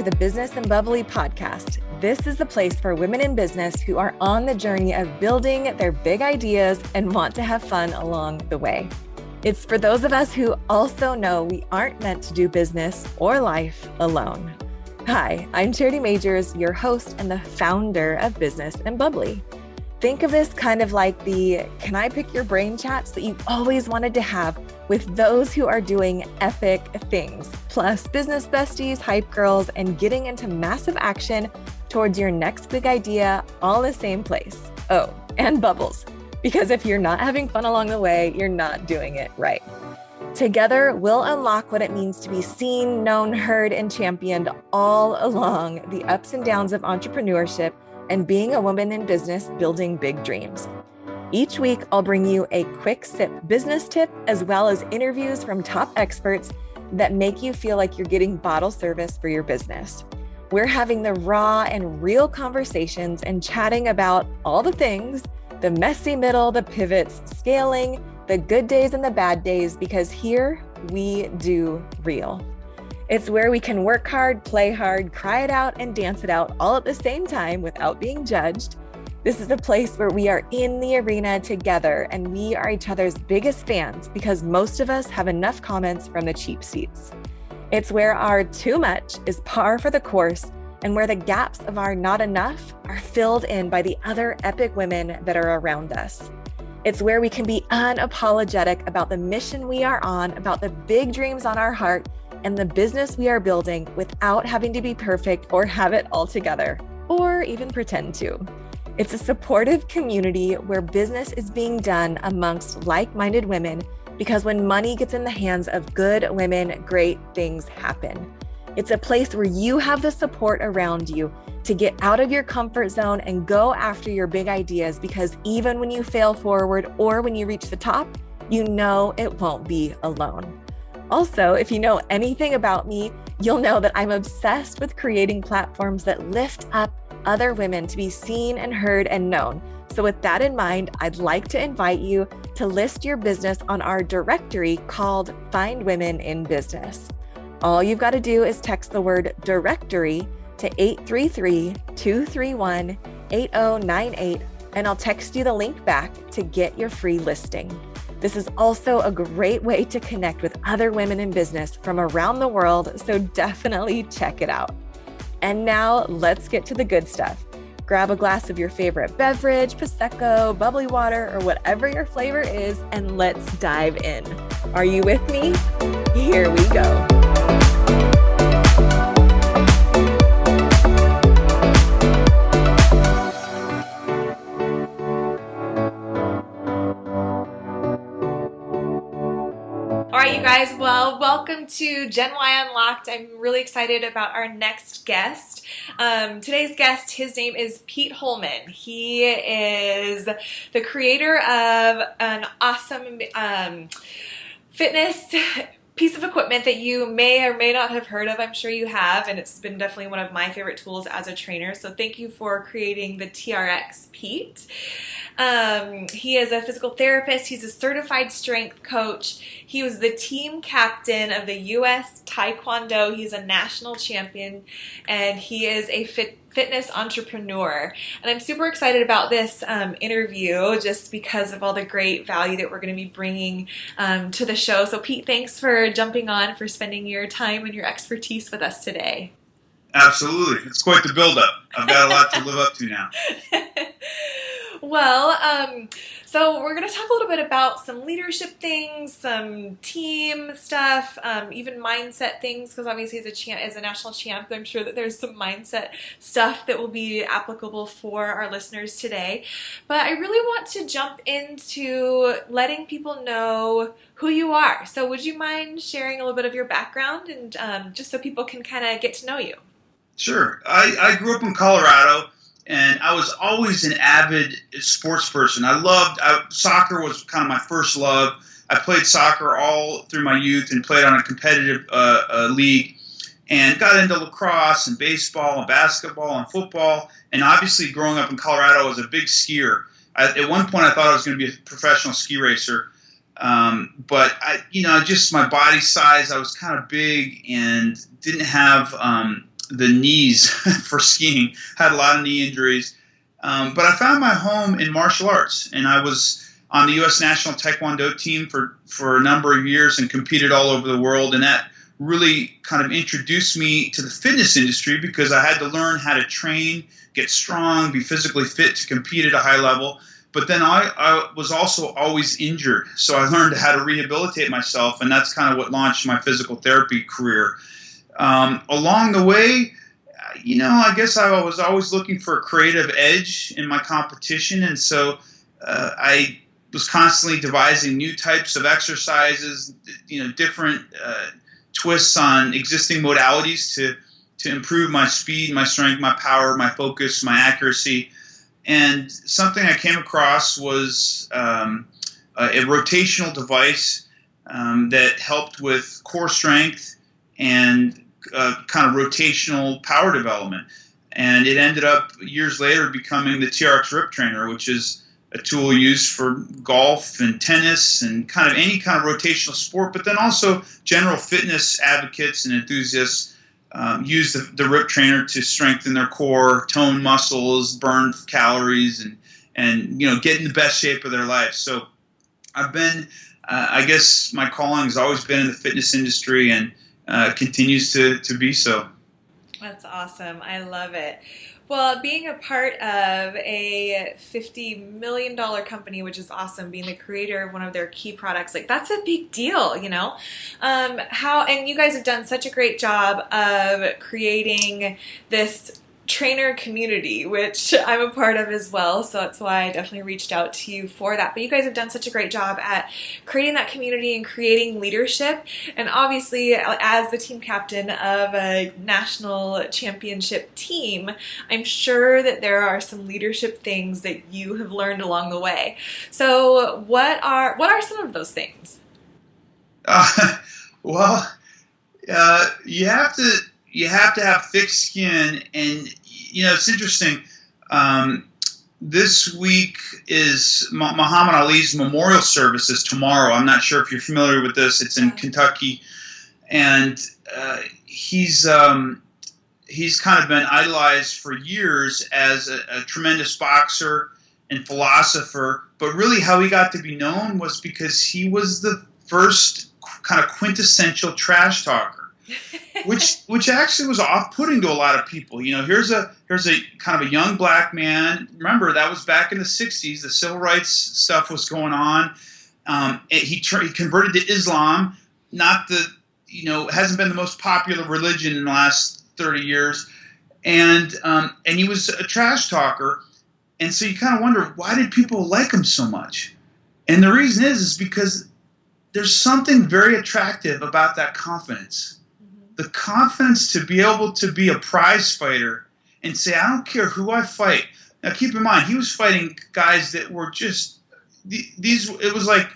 to the Business and Bubbly podcast. This is the place for women in business who are on the journey of building their big ideas and want to have fun along the way. It's for those of us who also know we aren't meant to do business or life alone. Hi, I'm Charity Majors, your host and the founder of Business and Bubbly. Think of this kind of like the can I pick your brain chats that you've always wanted to have with those who are doing epic things, plus business besties, hype girls, and getting into massive action towards your next big idea all in the same place. Oh, and bubbles, because if you're not having fun along the way, you're not doing it right. Together, we'll unlock what it means to be seen, known, heard, and championed all along the ups and downs of entrepreneurship and being a woman in business building big dreams. Each week, I'll bring you a quick sip business tip, as well as interviews from top experts that make you feel like you're getting bottle service for your business. We're having the raw and real conversations and chatting about all the things, the messy middle, the pivots, scaling, the good days and the bad days, because here we do real. It's where we can work hard, play hard, cry it out, and dance it out all at the same time without being judged. This is a place where we are in the arena together and we are each other's biggest fans because most of us have enough comments from the cheap seats. It's where our too much is par for the course and where the gaps of our not enough are filled in by the other epic women that are around us. It's where we can be unapologetic about the mission we are on, about the big dreams on our heart, and the business we are building without having to be perfect or have it all together, or even pretend to. It's a supportive community where business is being done amongst like-minded women, because when money gets in the hands of good women, great things happen. It's a place where you have the support around you to get out of your comfort zone and go after your big ideas, because even when you fail forward or when you reach the top, you know it won't be alone. Also, if you know anything about me, you'll know that I'm obsessed with creating platforms that lift up other women to be seen and heard and known. So with that in mind, I'd like to invite you to list your business on our directory called Find Women in Business. All you've got to do is text the word directory to 833-231-8098, and I'll text you the link back to get your free listing. This is also a great way to connect with other women in business from around the world, so definitely check it out. And now let's get to the good stuff. Grab a glass of your favorite beverage, Prosecco, bubbly water, or whatever your flavor is, and let's dive in. Are you with me? Here we go. All right, you guys, well, welcome to Gen Y Unlocked. I'm really excited about our next guest. Today's guest, his name is Pete Holeman. He is the creator of an awesome fitness piece of equipment that you may or may not have heard of. I'm sure you have, and it's been definitely one of my favorite tools as a trainer. So thank you for creating the TRX, Pete. He is a physical therapist. He's a certified strength coach. He was the team captain of the U.S. Taekwondo. He's a national champion, and he is a fitness entrepreneur. And I'm super excited about this interview just because of all the great value that we're going to be bringing to the show. So Pete, thanks for jumping on, for spending your time and your expertise with us today. Absolutely. It's quite the build-up. I've got a lot to live up to now. Well, so we're going to talk a little bit about some leadership things, some team stuff, even mindset things, because obviously as a national champ, I'm sure that there's some mindset stuff that will be applicable for our listeners today. But I really want to jump into letting people know who you are. So would you mind sharing a little bit of your background and just so people can kind of get to know you? Sure. I grew up in Colorado. And I was always an avid sports person. Soccer was kind of my first love. I played soccer all through my youth and played on a competitive league and got into lacrosse and baseball and basketball and football. And obviously growing up in Colorado, I was a big skier. At one point I thought I was going to be a professional ski racer. But just my body size, I was kind of big and didn't have the knees for skiing. Had a lot of knee injuries. But I found my home in martial arts, and I was on the U.S. national taekwondo team for a number of years and competed all over the world, and that really kind of introduced me to the fitness industry because I had to learn how to train, get strong, be physically fit to compete at a high level. But then I was also always injured, so I learned how to rehabilitate myself, and that's kind of what launched my physical therapy career. Along the way, I guess I was always looking for a creative edge in my competition, and so I was constantly devising new types of exercises, different twists on existing modalities to improve my speed, my strength, my power, my focus, my accuracy. And something I came across was a rotational device that helped with core strength and kind of rotational power development. And it ended up years later becoming the TRX Rip Trainer, which is a tool used for golf and tennis and kind of any kind of rotational sport, but then also general fitness advocates and enthusiasts use the Rip Trainer to strengthen their core, tone muscles, burn calories, and get in the best shape of their life. So I've been, I guess my calling has always been in the fitness industry and continues to be so. That's awesome. I love it. Well, being a part of a $50 million company, which is awesome, being the creator of one of their key products, that's a big deal, and you guys have done such a great job of creating this trainer community, which I'm a part of as well, so that's why I definitely reached out to you for that. But you guys have done such a great job at creating that community and creating leadership, and obviously as the team captain of a national championship team, I'm sure that there are some leadership things that you have learned along the way. So what are some of those things? You have to have thick skin, and it's interesting. This week is Muhammad Ali's memorial services tomorrow. I'm not sure if you're familiar with this. It's in Kentucky, and he's kind of been idolized for years as a tremendous boxer and philosopher. But really, how he got to be known was because he was the first kind of quintessential trash talker. which actually was off-putting to a lot of people. Here's a kind of a young black man. Remember, that was back in the 60s. The civil rights stuff was going on. He converted to Islam. Hasn't been the most popular religion in the last 30 years. And he was a trash talker. And so you kind of wonder, why did people like him so much? And the reason is because there's something very attractive about that confidence. The confidence to be able to be a prize fighter and say, I don't care who I fight. Now, keep in mind, he was fighting guys that were just it was like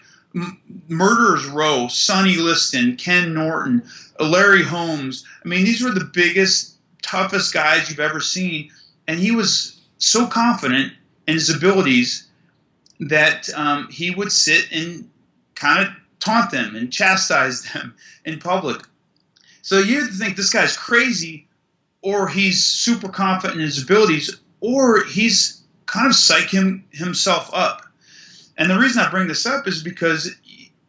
Murderer's Row, Sonny Liston, Ken Norton, Larry Holmes. I mean, these were the biggest, toughest guys you've ever seen. And he was so confident in his abilities that he would sit and kind of taunt them and chastise them in public. So you either think this guy's crazy, or he's super confident in his abilities, or he's kind of psyching himself up. And the reason I bring this up is because,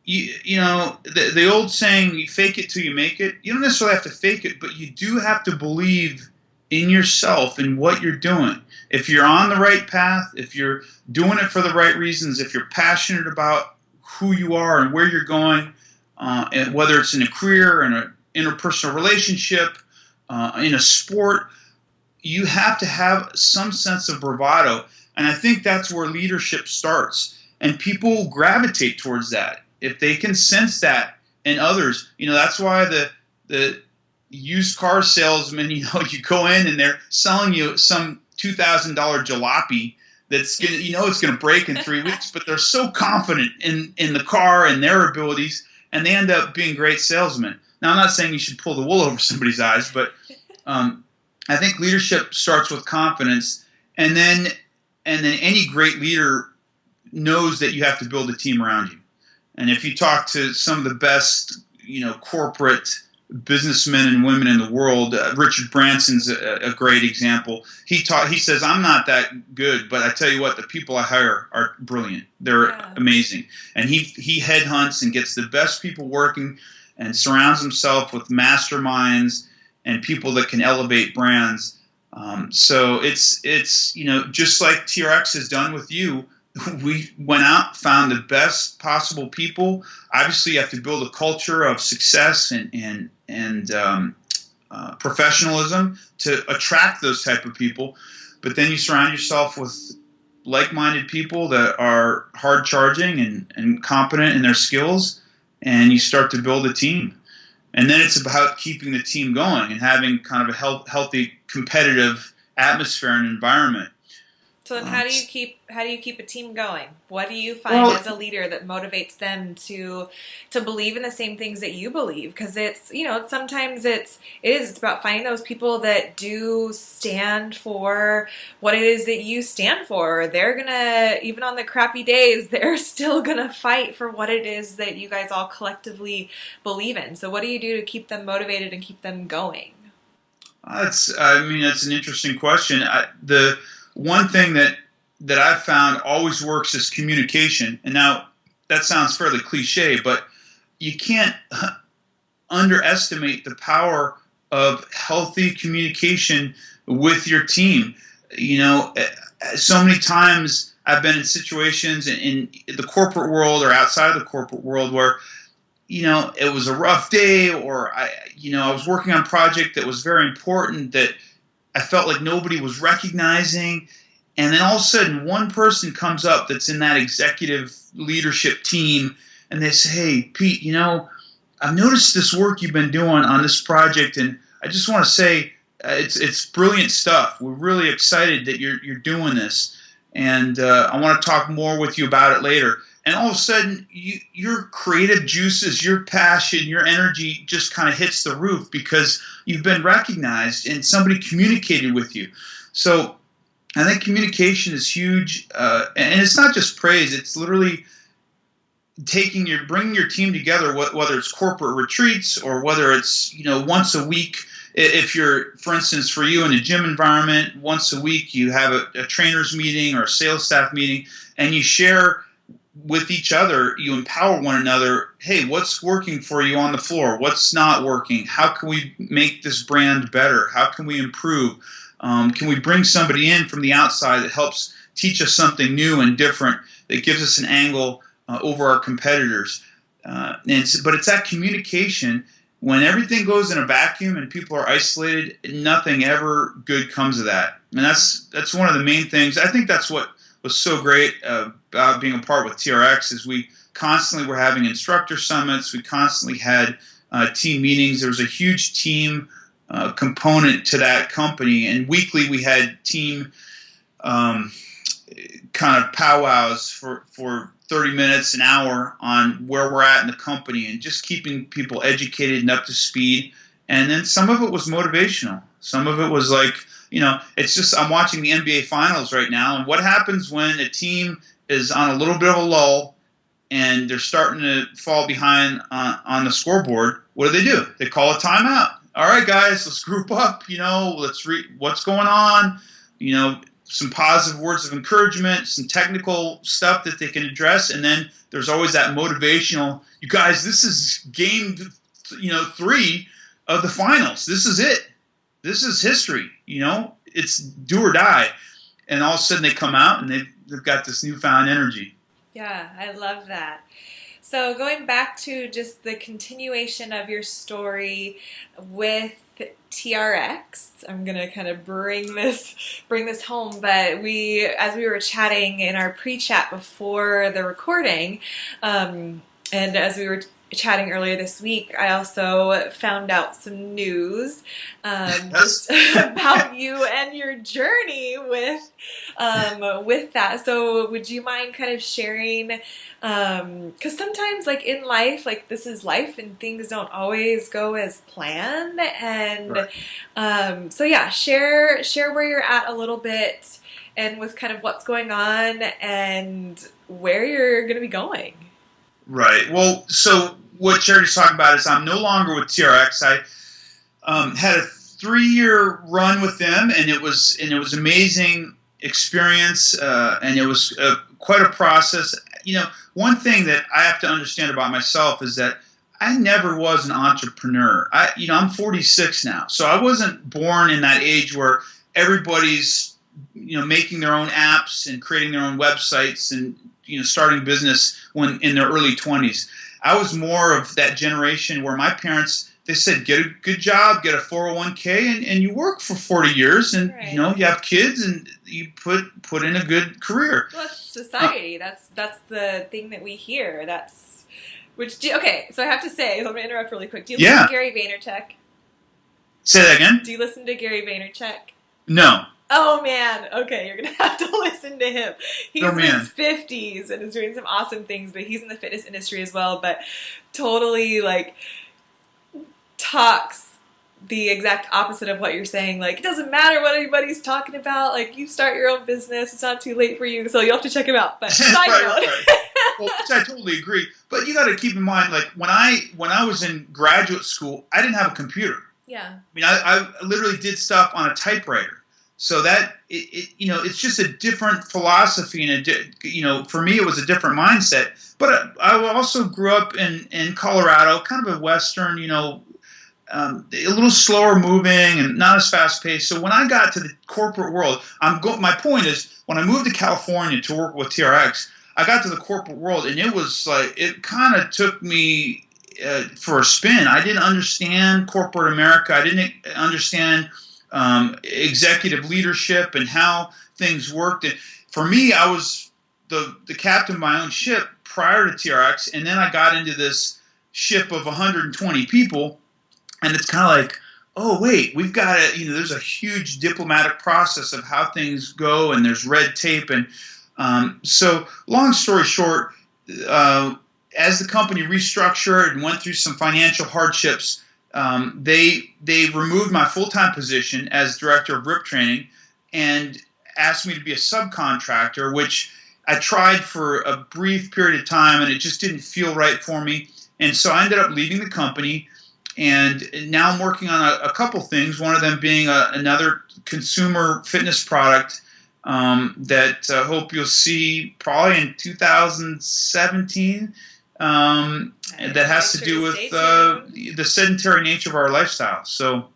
the old saying, you fake it till you make it. You don't necessarily have to fake it, but you do have to believe in yourself and what you're doing. If you're on the right path, if you're doing it for the right reasons, if you're passionate about who you are and where you're going, and whether it's in a career, in an interpersonal relationship, in a sport, you have to have some sense of bravado. And I think that's where leadership starts. And people gravitate towards that. If they can sense that in others, that's why the used car salesman, you go in and they're selling you some $2,000 jalopy that's gonna, it's gonna break in 3 weeks, but they're so confident in the car and their abilities, and they end up being great salesmen. Now, I'm not saying you should pull the wool over somebody's eyes, but I think leadership starts with confidence, and then any great leader knows that you have to build a team around you. And if you talk to some of the best, corporate businessmen and women in the world. Richard Branson's a great example. He says, I'm not that good, but I tell you what, the people I hire are brilliant. They're amazing. And he headhunts and gets the best people working and surrounds himself with masterminds and people that can elevate brands. So it's just like TRX has done with you. We went out, found the best possible people. Obviously, you have to build a culture of success and professionalism to attract those type of people. But then you surround yourself with like-minded people that are hard-charging and competent in their skills, and you start to build a team. And then it's about keeping the team going and having kind of a healthy, competitive atmosphere and environment. So then how do you keep a team going? What do you find as a leader that motivates them to believe in the same things that you believe? Because it's, sometimes it's about finding those people that do stand for what it is that you stand for. They're gonna, even on the crappy days, they're still gonna fight for what it is that you guys all collectively believe in. So what do you do to keep them motivated and keep them going? That's an interesting question. The one thing that I've found always works is communication. And now that sounds fairly cliche, but you can't underestimate the power of healthy communication with your team. So many times I've been in situations in the corporate world or outside of the corporate world where, it was a rough day, or I was working on a project that was very important that I felt like nobody was recognizing. And then all of a sudden, one person comes up that's in that executive leadership team, and they say, hey, Pete, I've noticed this work you've been doing on this project, and I just want to say it's brilliant stuff. We're really excited that you're doing this, and I want to talk more with you about it later. And all of a sudden, your creative juices, your passion, your energy just kind of hits the roof because you've been recognized and somebody communicated with you. So I think communication is huge, and it's not just praise. It's literally bringing your team together, whether it's corporate retreats or whether it's once a week. If you're, for instance, for you in a gym environment, once a week you have a trainer's meeting or a sales staff meeting, and you share with each other, you empower one another. Hey, what's working for you on the floor? What's not working? How can we make this brand better? How can we improve? Can we bring somebody in from the outside that helps teach us something new and different, that gives us an angle over our competitors? But it's that communication. When everything goes in a vacuum and people are isolated, nothing ever good comes of that. And that's one of the main things. I think that's what was so great about being a part with TRX is we constantly were having instructor summits. We constantly had team meetings. There was a huge team component to that company, and weekly we had team kind of powwows for 30 minutes, an hour on where we're at in the company and just keeping people educated and up to speed. And then some of it was motivational. Some of it was like, it's just, I'm watching the NBA finals right now, and what happens when a team is on a little bit of a lull and they're starting to fall behind on the scoreboard? What do? They call a timeout. All right, guys, let's group up, let's read what's going on, some positive words of encouragement, some technical stuff that they can address. And then there's always that motivational, you guys, this is game, 3 of the finals. This is it. This is history, it's do or die. And all of a sudden they come out and they've got this newfound energy. Yeah, I love that. So going back to just the continuation of your story with TRX, I'm gonna kind of bring this home. But as we were chatting in our pre-chat before the recording, and as we were chatting earlier this week, I also found out some news just about you and your journey with that. So would you mind kind of sharing, because sometimes like in life, like this is life and things don't always go as planned, and right. So yeah, share where you're at a little bit and with kind of what's going on and where you're going to be going. Right. Well, so what Charity's talking about is I'm no longer with TRX. I had a 3-year run with them, and it was amazing experience, and it was quite a process. One thing that I have to understand about myself is that I never was an entrepreneur. I'm 46 now, so I wasn't born in that age where everybody's making their own apps and creating their own websites and starting business when in their early 20s. I was more of that generation where my parents, they said, get a good job, get a 401k, and you work for 40 years, and right. You have kids, and you put in a good career. Well, that's society. That's the thing that we hear. Okay, so I have to say, so I'm going to interrupt really quick. Do you listen to Gary Vaynerchuk? Say that again? Do you listen to Gary Vaynerchuk? No. Oh, man. Okay, you're going to have to listen to him. He's in his 50s and is doing some awesome things, but he's in the fitness industry as well, but totally, talks the exact opposite of what you're saying. It doesn't matter what anybody's talking about. You start your own business. It's not too late for you, so you'll have to check him out. But side note. Right. Well, I totally agree. But you got to keep in mind, when I was in graduate school, I didn't have a computer. Yeah. I literally did stuff on a typewriter. So that it's just a different philosophy, and for me it was a different mindset. But I also grew up in Colorado, kind of a Western, a little slower moving and not as fast paced. So when I got to the corporate world, my point is, when I moved to California to work with TRX, I got to the corporate world, and it was it kind of took me for a spin. I didn't understand corporate America. I didn't understand executive leadership and how things worked. And for me, I was the captain of my own ship prior to TRX, and then I got into this ship of 120 people, and it's kind of oh wait, we've got to, there's a huge diplomatic process of how things go, and there's red tape, and so long story short, as the company restructured and went through some financial hardships, they removed my full-time position as director of RIP training and asked me to be a subcontractor, which I tried for a brief period of time, and it just didn't feel right for me. And so I ended up leaving the company, and now I'm working on a couple things, one of them being another consumer fitness product that I hope you'll see probably in 2017. That has to do with the sedentary nature of our lifestyle. So,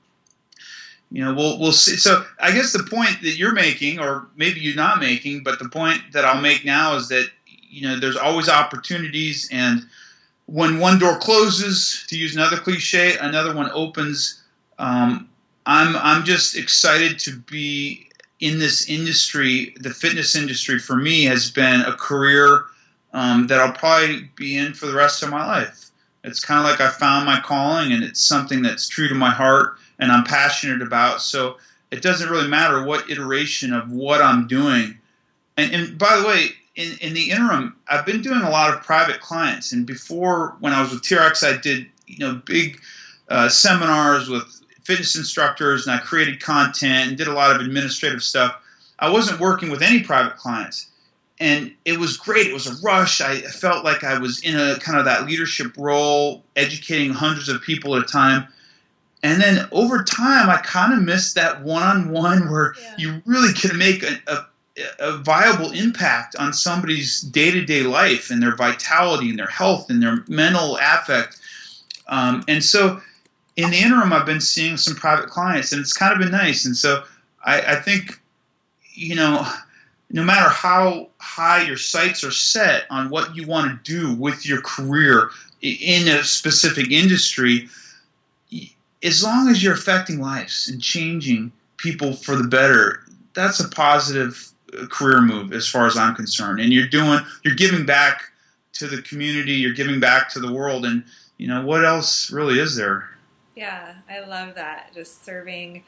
we'll see. So I guess the point that you're making, or maybe you're not making, but the point that I'll make now is that, there's always opportunities, and when one door closes, to use another cliche, another one opens. I'm just excited to be in this industry. The fitness industry for me has been a career that I'll probably be in for the rest of my life. It's kind of like I found my calling, and it's something that's true to my heart and I'm passionate about. So it doesn't really matter what iteration of what I'm doing. And by the way, in the interim, I've been doing a lot of private clients. And before, when I was with TRX, I did big seminars with fitness instructors, and I created content and did a lot of administrative stuff. I wasn't working with any private clients. And it was great. It was a rush. I felt like I was in a kind of that leadership role, educating hundreds of people at a time. And then over time, I kind of missed that one-on-one where you really can make a viable impact on somebody's day-to-day life and their vitality and their health and their mental affect. And so in the interim, I've been seeing some private clients, and it's kind of been nice. And so I think, no matter how high your sights are set on what you want to do with your career in a specific industry, as long as you're affecting lives and changing people for the better, that's a positive career move as far as I'm concerned. And you're giving back to the community, you're giving back to the world, and what else really is there? Yeah, I love that. Just serving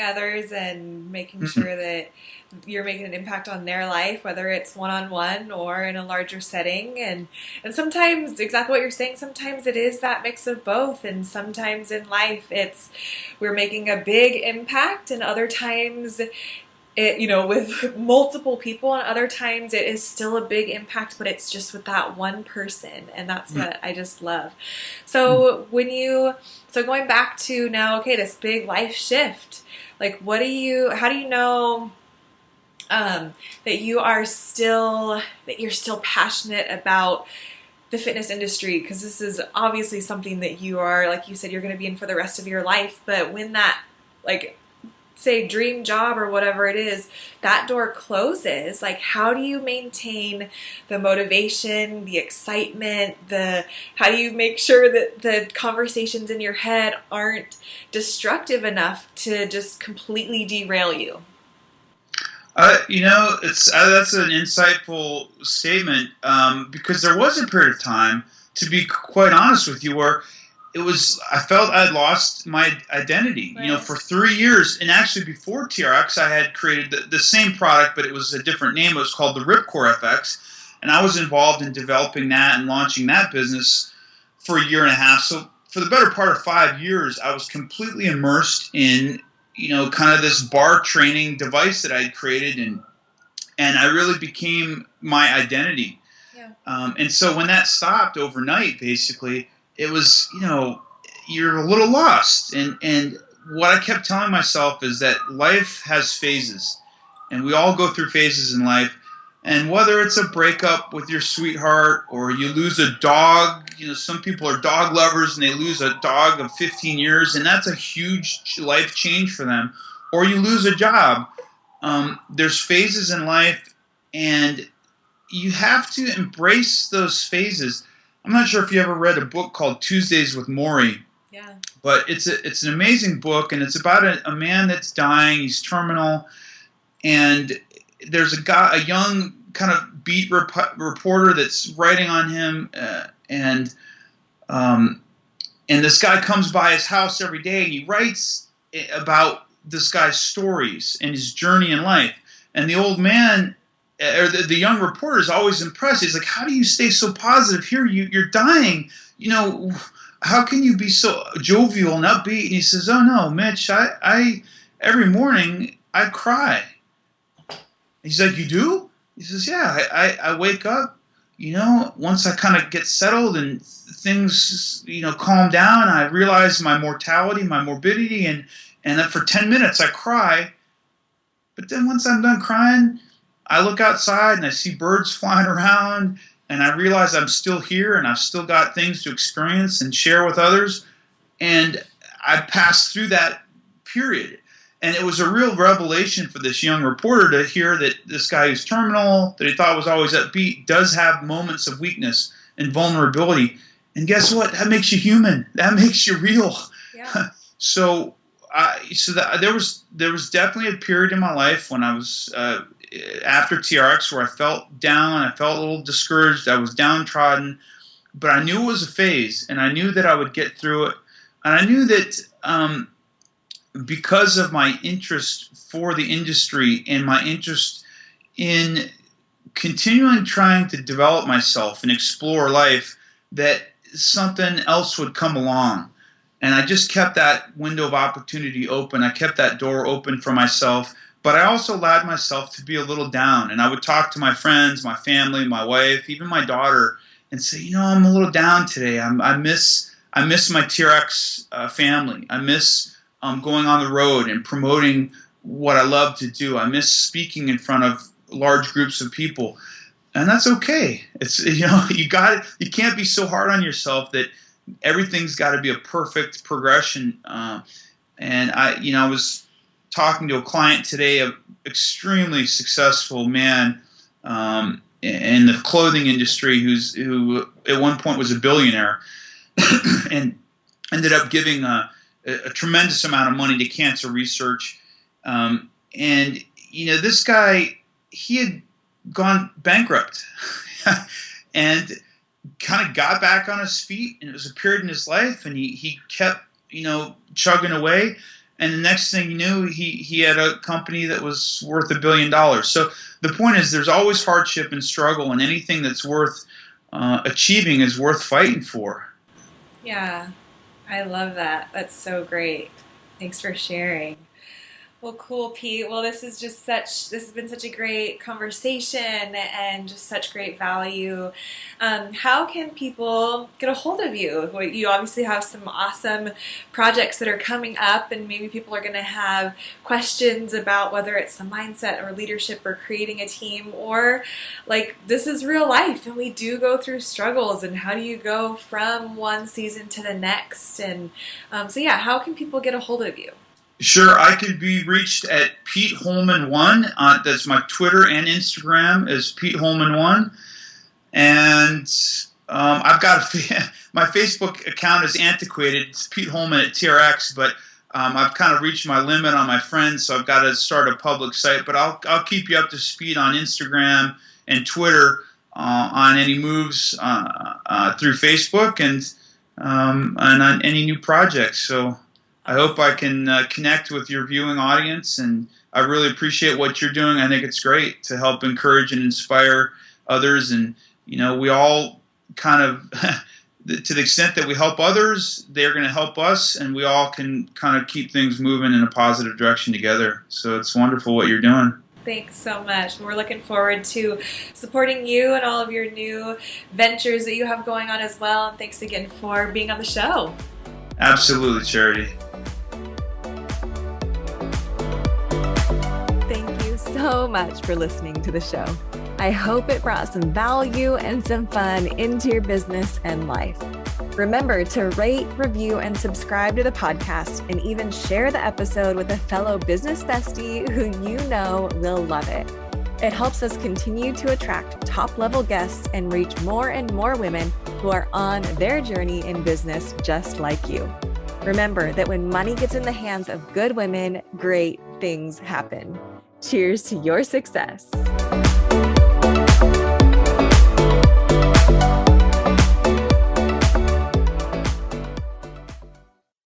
others and making sure that you're making an impact on their life, whether it's one-on-one or in a larger setting. And sometimes, exactly what you're saying, sometimes it is that mix of both. And sometimes in life, we're making a big impact, and other times it, with multiple people, and other times it is still a big impact, but it's just with that one person. And that's what I just love. So so going back to now, okay, this big life shift, like how do you know that you're still passionate about the fitness industry? Because this is obviously something that you are, like you said, you're going to be in for the rest of your life. But when that, like, say, dream job or whatever it is, that door closes, like, how do you maintain the motivation, the excitement, how do you make sure that the conversations in your head aren't destructive enough to just completely derail you? That's an insightful statement, because there was a period of time, to be quite honest with you, where I felt I'd lost my identity. Right. For 3 years, and actually before TRX, I had created the same product, but it was a different name. It was called the Ripcore FX, and I was involved in developing that and launching that business for a year and a half. So for the better part of 5 years, I was completely immersed in kind of this bar training device that I had created, and I really became my identity. Yeah. And so when that stopped overnight, basically, it was, you're a little lost. And what I kept telling myself is that life has phases, and we all go through phases in life. And whether it's a breakup with your sweetheart, or you lose a dog, some people are dog lovers and they lose a dog of 15 years, and that's a huge life change for them, or you lose a job. There's phases in life, and you have to embrace those phases. I'm not sure if you ever read a book called Tuesdays with Morrie. Yeah. But it's an amazing book, and it's about a man that's dying. He's terminal, and there's a young kind of beat reporter that's writing on him, and this guy comes by his house every day, and he writes about this guy's stories and his journey in life. And the old man, or the young reporter, is always impressed. He's like, "How do you stay so positive here? You're dying. How can you be so jovial and upbeat?" And he says, "Oh no, Mitch, I every morning I cry." He's like, "You do?" He says, "Yeah, I wake up, once I kind of get settled and things, calm down, I realize my mortality, my morbidity, and then for 10 minutes I cry. But then once I'm done crying, I look outside and I see birds flying around, and I realize I'm still here and I've still got things to experience and share with others." And I passed through that period. And it was a real revelation for this young reporter to hear that this guy who's terminal, that he thought was always upbeat, does have moments of weakness and vulnerability. And guess what? That makes you human. That makes you real. Yeah. So there was definitely a period in my life when I was after TRX where I felt down, I felt a little discouraged, I was downtrodden, but I knew it was a phase, and I knew that I would get through it, and I knew that because of my interest for the industry and my interest in continuing trying to develop myself and explore life, that something else would come along. And I just kept that window of opportunity open. I kept that door open for myself. But I also allowed myself to be a little down. And I would talk to my friends, my family, my wife, even my daughter, and say, I'm a little down today. I miss my TRX family. I miss going on the road and promoting what I love to do. I miss speaking in front of large groups of people. And that's okay. It's you can't be so hard on yourself that everything's got to be a perfect progression. And I was talking to a client today, an extremely successful man in the clothing industry who at one point was a billionaire and ended up giving a tremendous amount of money to cancer research. And this guy, he had gone bankrupt and kind of got back on his feet, and it was a period in his life, and he kept chugging away, and the next thing you knew, he had a company that was worth $1 billion. So the point is, there's always hardship and struggle, and anything that's worth achieving is worth fighting for. Yeah, I love that. That's so great. Thanks for sharing. Well, cool, Pete. Well, this has been such a great conversation and just such great value. How can people get a hold of you? Well, you obviously have some awesome projects that are coming up, and maybe people are going to have questions about whether it's the mindset or leadership or creating a team, or like this is real life and we do go through struggles, and how do you go from one season to the next? And how can people get a hold of you? Sure, I can be reached at Pete Holeman 1. That's my Twitter and Instagram is Pete Holeman 1. And I've got my Facebook account is antiquated. It's Pete Holeman at TRX, but I've kind of reached my limit on my friends, so I've got to start a public site. But I'll keep you up to speed on Instagram and Twitter on any moves through Facebook and on any new projects. So I hope I can connect with your viewing audience, and I really appreciate what you're doing. I think it's great to help encourage and inspire others, and we all kind of, to the extent that we help others, they're going to help us, and we all can kind of keep things moving in a positive direction together. So it's wonderful what you're doing. Thanks so much. We're looking forward to supporting you and all of your new ventures that you have going on as well. And thanks again for being on the show. Absolutely, Charity. Thank you so much for listening to the show. I hope it brought some value and some fun into your business and life. Remember to rate, review, and subscribe to the podcast, and even share the episode with a fellow business bestie who you know will love it. It helps us continue to attract top-level guests and reach more and more women who are on their journey in business just like you. Remember that when money gets in the hands of good women, great things happen. Cheers to your success.